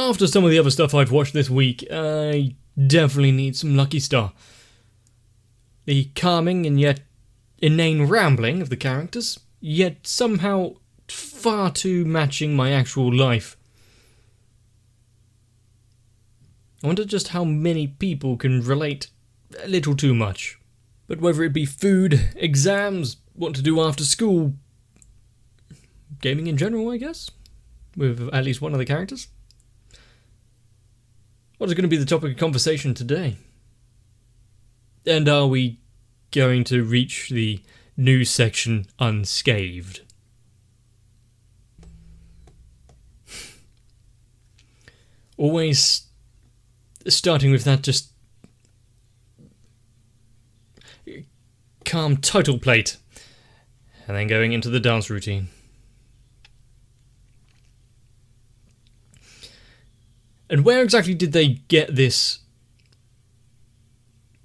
After some of the other stuff I've watched this week, I definitely need some Lucky Star. The calming and yet inane rambling of the characters, yet somehow far too matching my actual life. I wonder just how many people can relate a little too much. But whether it be food, exams, what to do after school, gaming in general, I guess, with at least one of the characters. What is going to be the topic of conversation today? And are we going to reach the news section unscathed? Always starting with that just calm title plate, and then going into the dance routine. And where exactly did they get this?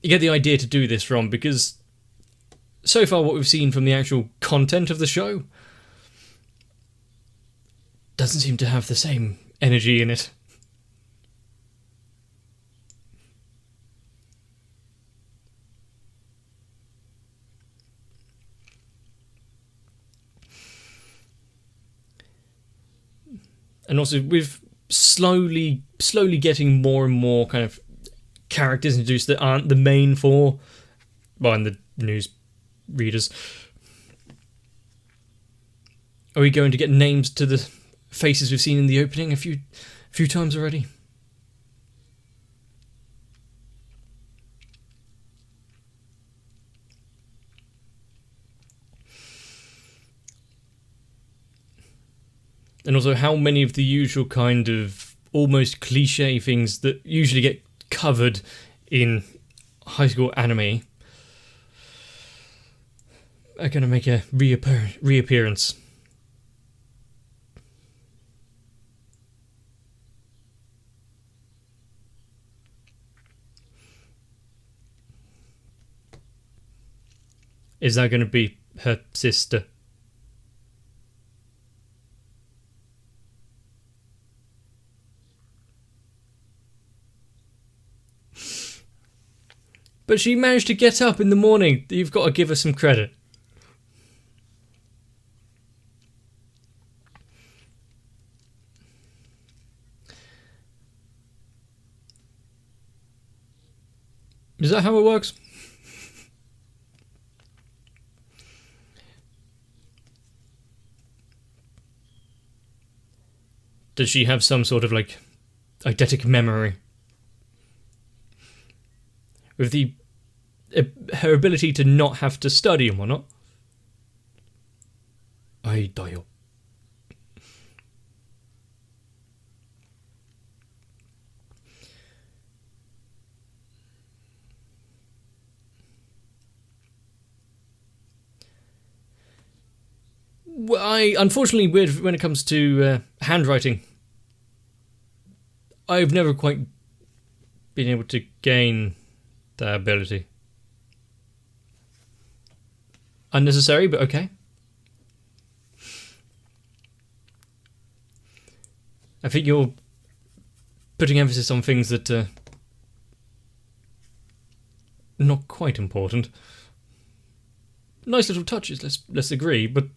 Get the idea to do this from? Because so far, what we've seen from the actual content of the show doesn't seem to have the same energy in it. And also, with slowly getting more and more kind of characters introduced that aren't the main four, well, and the news readers. Are we going to get names to the faces we've seen in the opening a few times already? And also, how many of the usual kind of almost cliche things that usually get covered in high school anime are going to make a reappearance. Is that going to be her sister? But she managed to get up in the morning. You've got to give her some credit. Is that how it works? Does she have some sort of like eidetic memory? With her ability to not have to study and whatnot. Aidayo. Well, unfortunately, when it comes to handwriting, I've never quite been able to gain that ability. Unnecessary, but okay. I think you're putting emphasis on things that are not quite important. Nice little touches, let's agree, but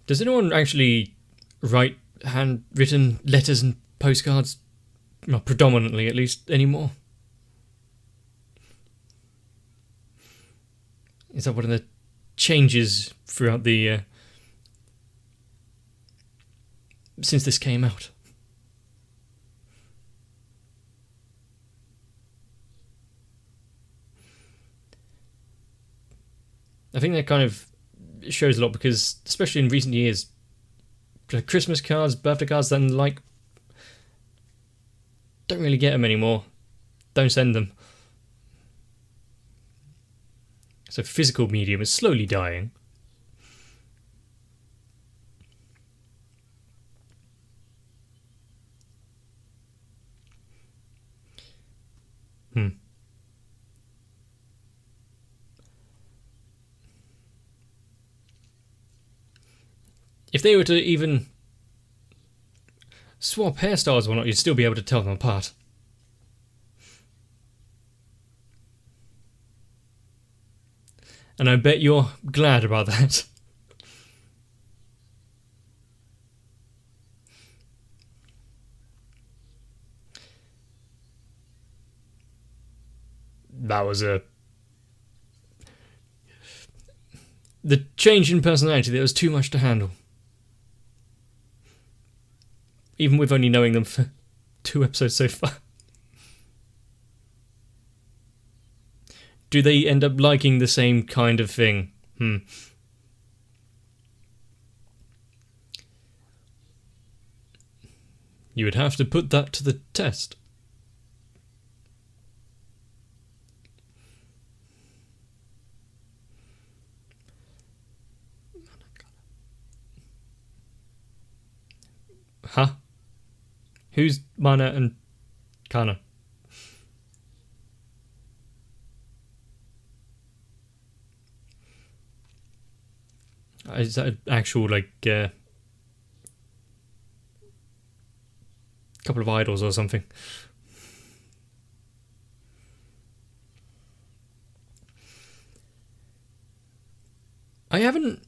does anyone actually write handwritten letters and postcards? Well, predominantly, at least, anymore. Is that one of the changes throughout the since this came out? I think that kind of shows a lot because, especially in recent years, Christmas cards, birthday cards, and like, don't really get them anymore. Don't send them. So physical medium is slowly dying. If they were to even swap hairstyles or not, you'd still be able to tell them apart. And I bet you're glad about that. That was the change in personality, there was too much to handle. Even with only knowing them for 2 episodes so far. Do they end up liking the same kind of thing? You would have to put that to the test. Huh? Who's Mana and Kana? Is that an actual, couple of idols or something? I haven't...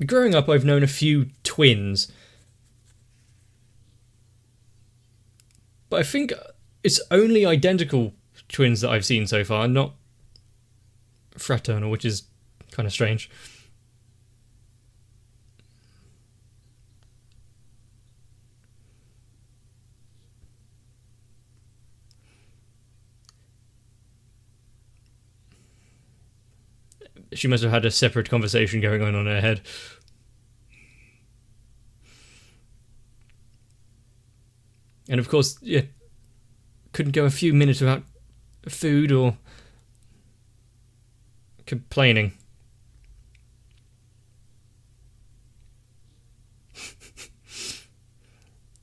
Growing up, I've known a few twins. But I think it's only identical twins that I've seen so far, not fraternal, which is kind of strange. She must have had a separate conversation going on in her head. And of course, yeah, couldn't go a few minutes without food or complaining.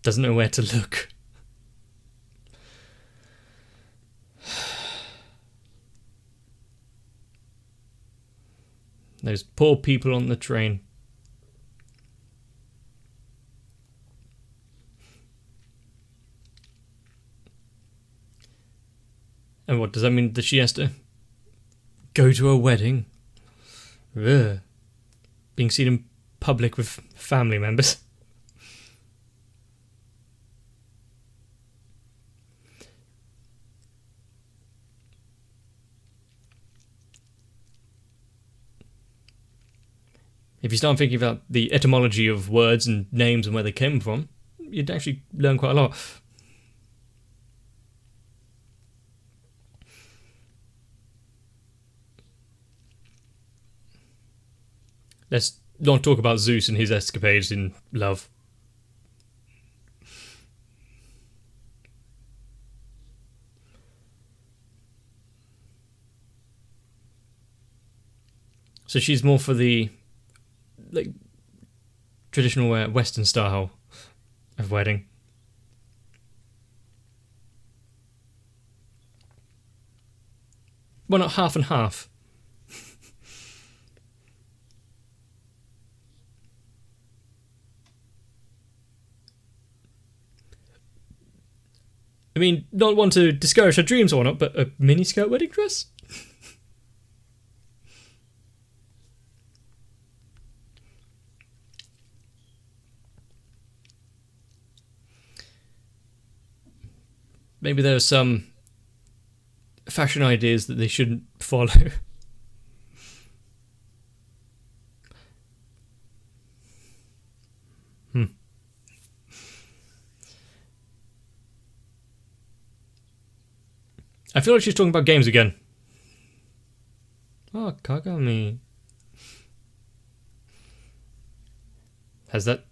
Doesn't know where to look. Those poor people on the train. And what does that mean? That she has to go to a wedding? Ugh. Being seen in public with family members. If you start thinking about the etymology of words and names and where they came from, you'd actually learn quite a lot. Let's not talk about Zeus and his escapades in love. So she's more for the traditional Western style of wedding. Well, not half and half. I mean, not one to discourage her dreams or not, but a miniskirt wedding dress? Maybe there are some fashion ideas that they shouldn't follow. I feel like she's talking about games again. Oh, Kagami. Has that...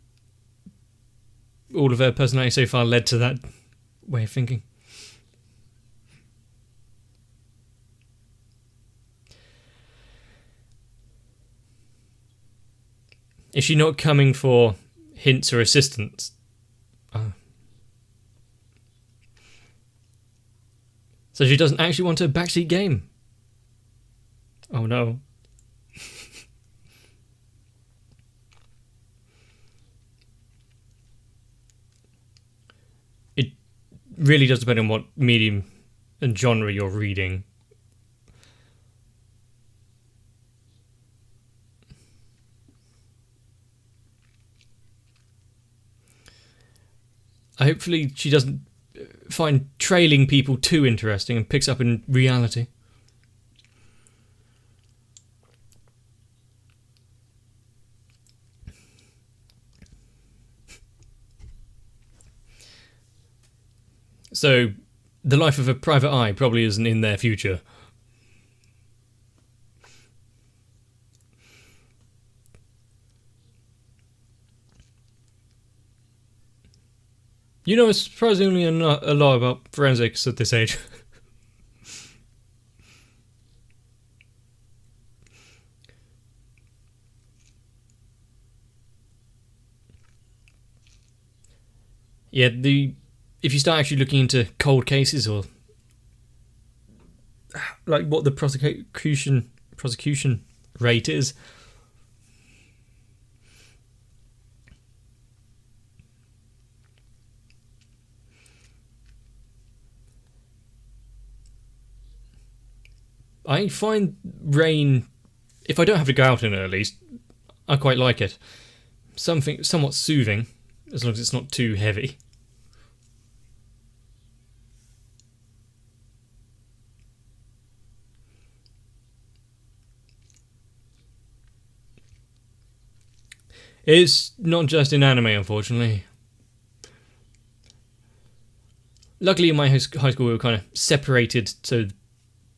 all of her personality so far led to that way of thinking? Is she not coming for hints or assistance? Oh. So she doesn't actually want a backseat game. Oh no. really does depend on what medium and genre you're reading. Hopefully she doesn't find trailing people too interesting and picks up in reality. So, the life of a private eye probably isn't in their future. You know surprisingly a lot about forensics at this age. Yeah, if you start actually looking into cold cases or like what the prosecution rate is, I find rain, if I don't have to go out in it at least, I quite like it. Something somewhat soothing, as long as it's not too heavy. It's not just in anime, unfortunately. Luckily in my high school we were kind of separated to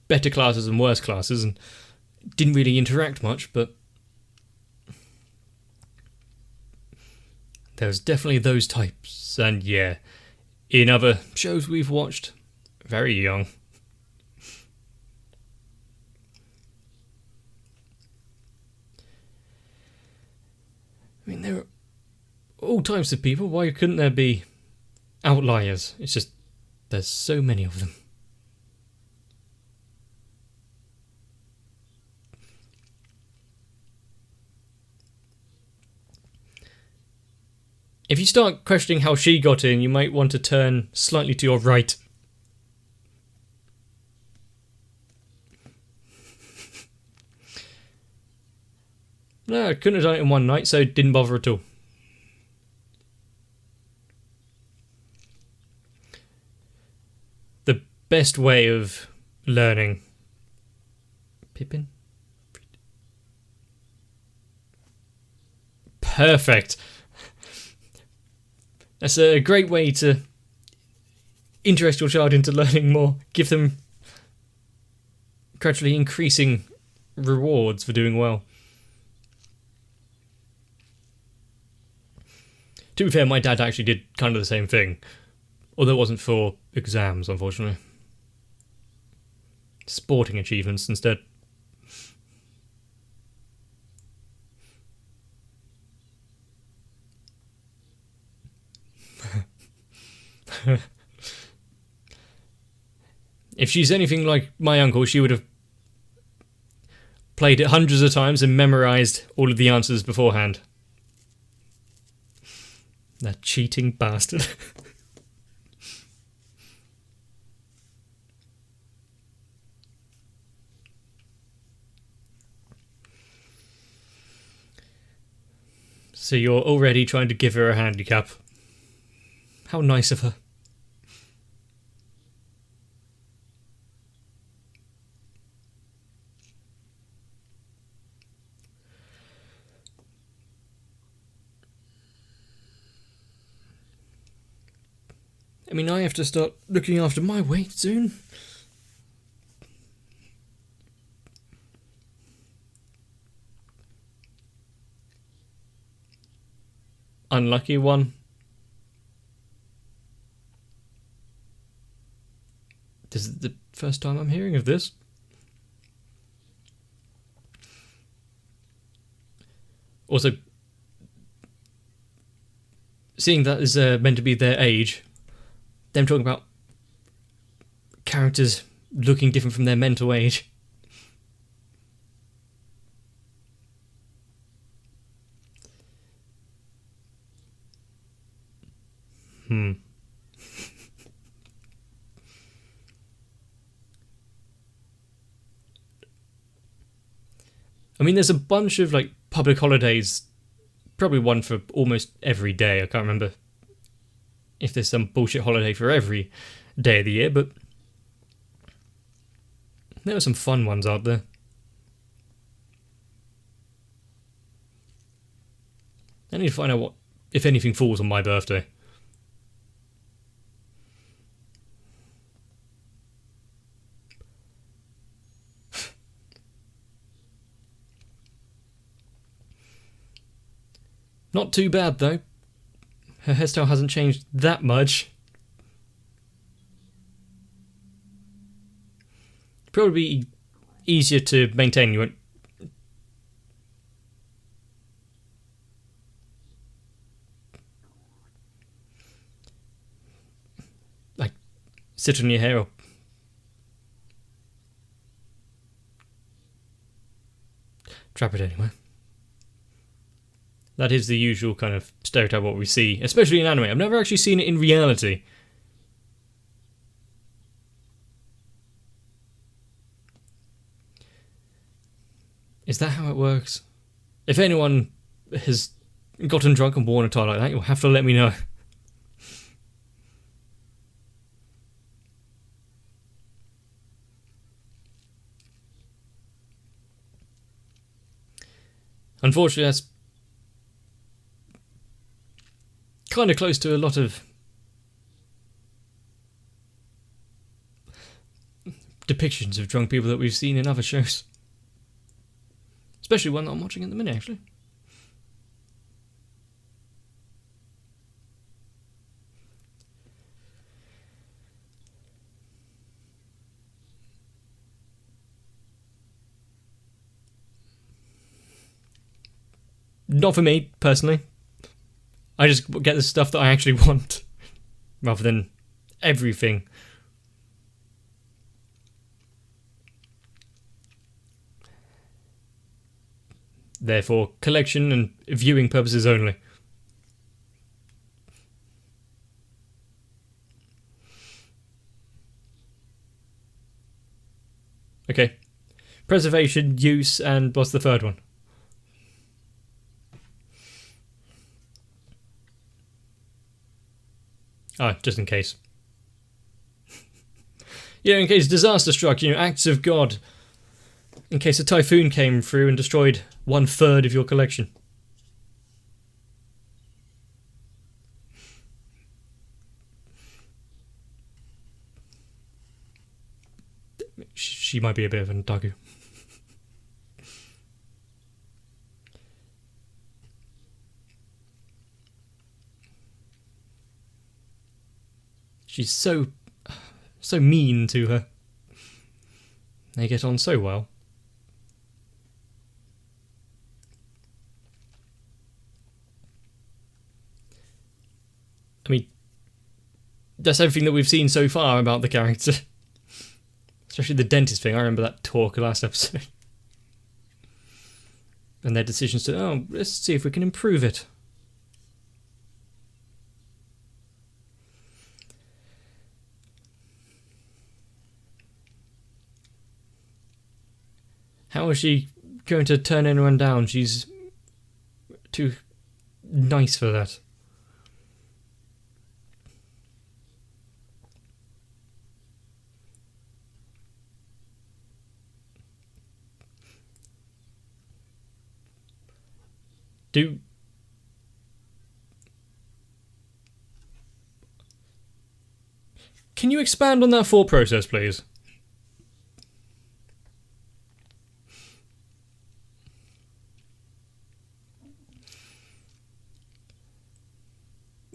better classes and worse classes and didn't really interact much, but there's definitely those types. And yeah, in other shows we've watched, very young. I mean, there are all types of people. Why couldn't there be outliers? It's just, there's so many of them. If you start questioning how she got in, you might want to turn slightly to your right. No, I couldn't have done it in one night, so didn't bother at all. The best way of learning. Pippin? Perfect. That's a great way to interest your child into learning more. Give them gradually increasing rewards for doing well. To be fair, my dad actually did kind of the same thing. Although it wasn't for exams, unfortunately. Sporting achievements instead. If she's anything like my uncle, she would have played it hundreds of times and memorised all of the answers beforehand. That cheating bastard. So you're already trying to give her a handicap. How nice of her. I mean, I have to start looking after my weight soon. Unlucky one. This is the first time I'm hearing of this. Also, seeing that is meant to be their age, them talking about characters looking different from their mental age. I mean, there's a bunch of like public holidays, probably one for almost every day. I can't remember if there's some bullshit holiday for every day of the year, but there are some fun ones out there. I need to find out what, if anything, falls on my birthday. Not too bad, though. Her hairstyle hasn't changed that much. Probably easier to maintain. You won't... like, sit on your hair or... trap it anyway. That is the usual kind of stereotype what we see, especially in anime. I've never actually seen it in reality. Is that how it works? If anyone has gotten drunk and worn a tie like that, you'll have to let me know. Unfortunately, that's kind of close to a lot of depictions of drunk people that we've seen in other shows. Especially one that I'm watching at the minute, actually. Not for me, personally. I just get the stuff that I actually want, rather than everything. Therefore, collection and viewing purposes only. Okay. Preservation, use, and what's the third one? Just in case. Yeah, in case disaster struck, acts of God. In case a typhoon came through and destroyed 1/3 of your collection. She might be a bit of an otaku. She's so mean to her. They get on so well. I mean, that's everything that we've seen so far about the character. Especially the dentist thing. I remember that talk last episode. And their decisions to, let's see if we can improve it. How is she going to turn anyone down? She's too nice for that. Can you expand on that thought process, please?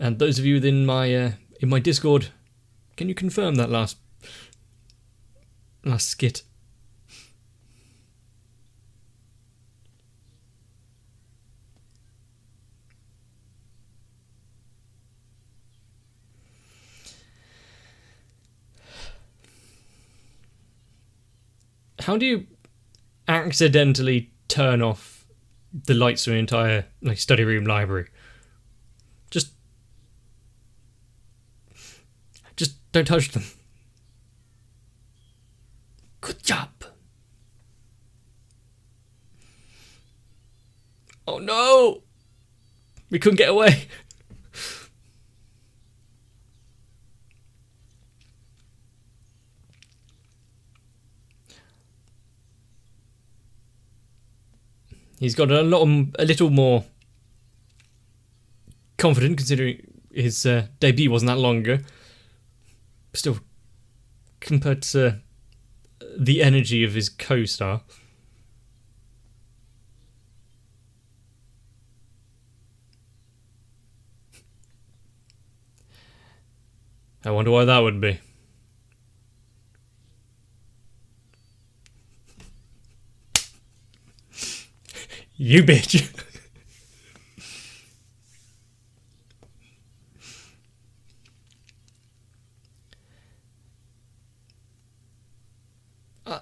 And those of you in my Discord, can you confirm that last skit? How do you accidentally turn off the lights in an entire study room library? Just don't touch them. Good job. Oh no! We couldn't get away. He's got a little more confident considering his debut wasn't that long ago. Still, compared to the energy of his co-star. I wonder why that would be. You bitch.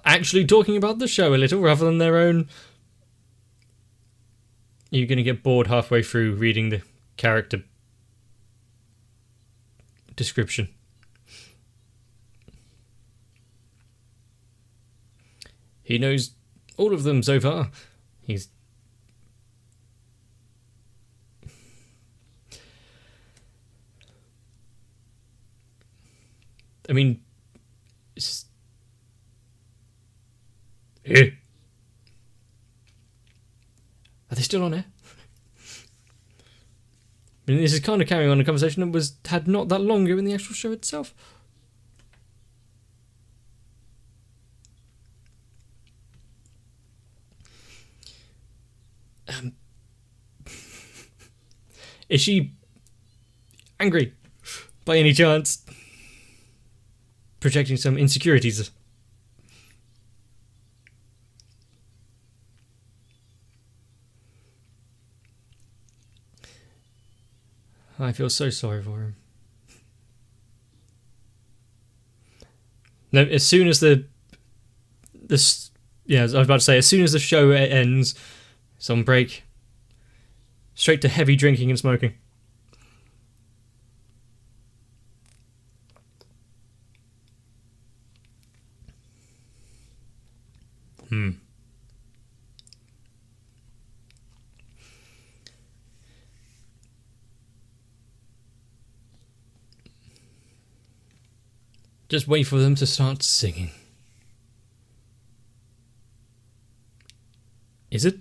Actually talking about the show a little rather than their own. You're going to get bored halfway through reading the character description. He knows all of them so far. I mean, it's just... Are they still on air? I mean, this is kind of carrying on a conversation that had not that long ago in the actual show itself. Is she angry by any chance? Projecting some insecurities. I feel so sorry for him. No, as soon as I was about to say, as soon as the show ends, it's on break, straight to heavy drinking and smoking. Just wait for them to start singing. Is it?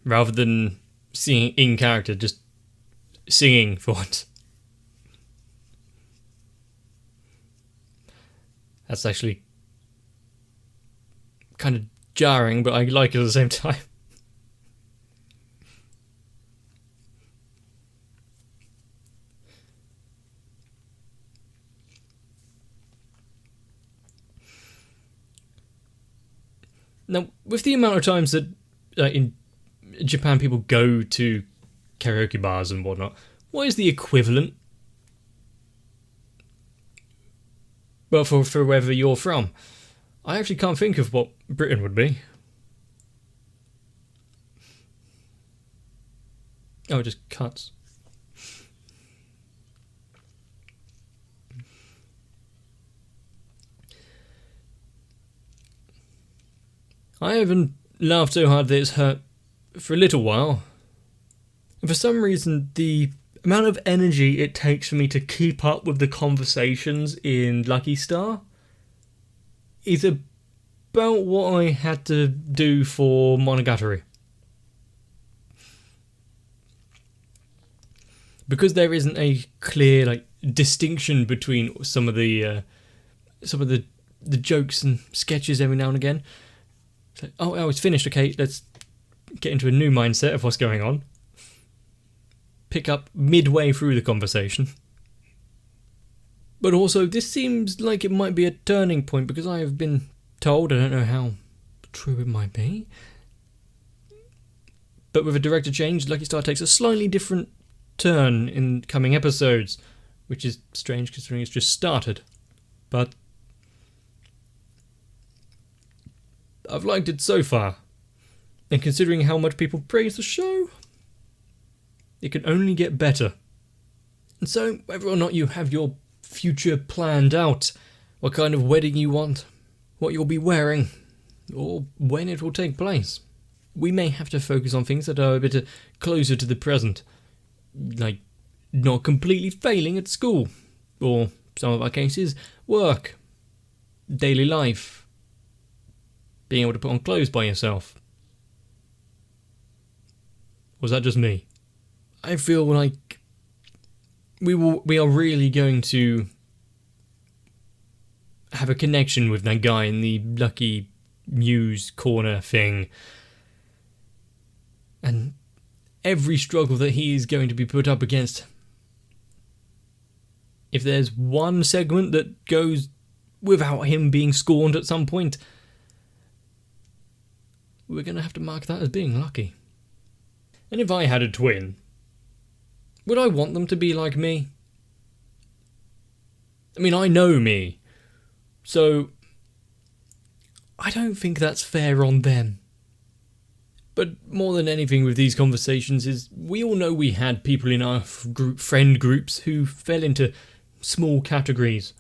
Rather than singing in character, just singing for once. That's actually kind of jarring, but I like it at the same time. Now, with the amount of times that in Japan people go to karaoke bars and whatnot, what is the equivalent? Well, for wherever you're from. I actually can't think of what Britain would be. Oh, it just cuts. I haven't laughed so hard that it's hurt for a little while. And for some reason, the amount of energy it takes for me to keep up with the conversations in Lucky Star is about what I had to do for Monogatari. Because there isn't a clear distinction between some of the jokes and sketches every now and again. It's like, oh, it's finished. Okay, let's get into a new mindset of what's going on. Pick up midway through the conversation. But also, this seems like it might be a turning point because I have been told, I don't know how true it might be, but with a director change, Lucky Star takes a slightly different turn in coming episodes, which is strange considering it's just started. But I've liked it so far, and considering how much people praise the show, It can only get better. And so, whether or not you have your future planned out, what kind of wedding you want, what you'll be wearing, or when it will take place, we may have to focus on things that are a bit closer to the present, like not completely failing at school, or some of our cases, work, daily life, being able to put on clothes by yourself. Was that just me? I feel like we are really going to have a connection with that guy in the Lucky News corner thing. And every struggle that he is going to be put up against. If there's one segment that goes without him being scorned at some point, we're going to have to mark that as being lucky. And if I had a twin, would I want them to be like me? I mean, I know me, so I don't think that's fair on them. But more than anything with these conversations is we all know we had people in our friend groups who fell into small categories.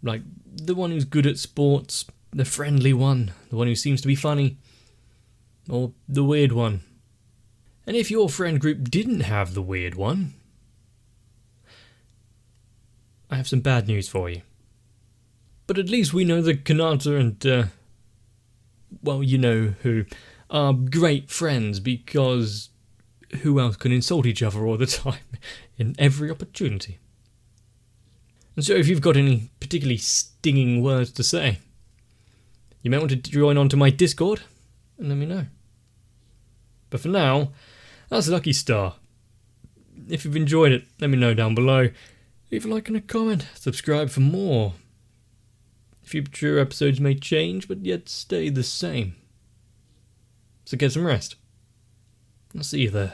Like the one who's good at sports, the friendly one, the one who seems to be funny, or the weird one. And if your friend group didn't have the weird one, I have some bad news for you. But at least we know that Kanata and, well, you know who, are great friends because who else can insult each other all the time in every opportunity? And so if you've got any particularly stinging words to say, you may want to join onto my Discord and let me know. But for now, that's Lucky Star. If you've enjoyed it, let me know down below. Leave a like and a comment. Subscribe for more. Future episodes may change, but yet stay the same. So get some rest. I'll see you there.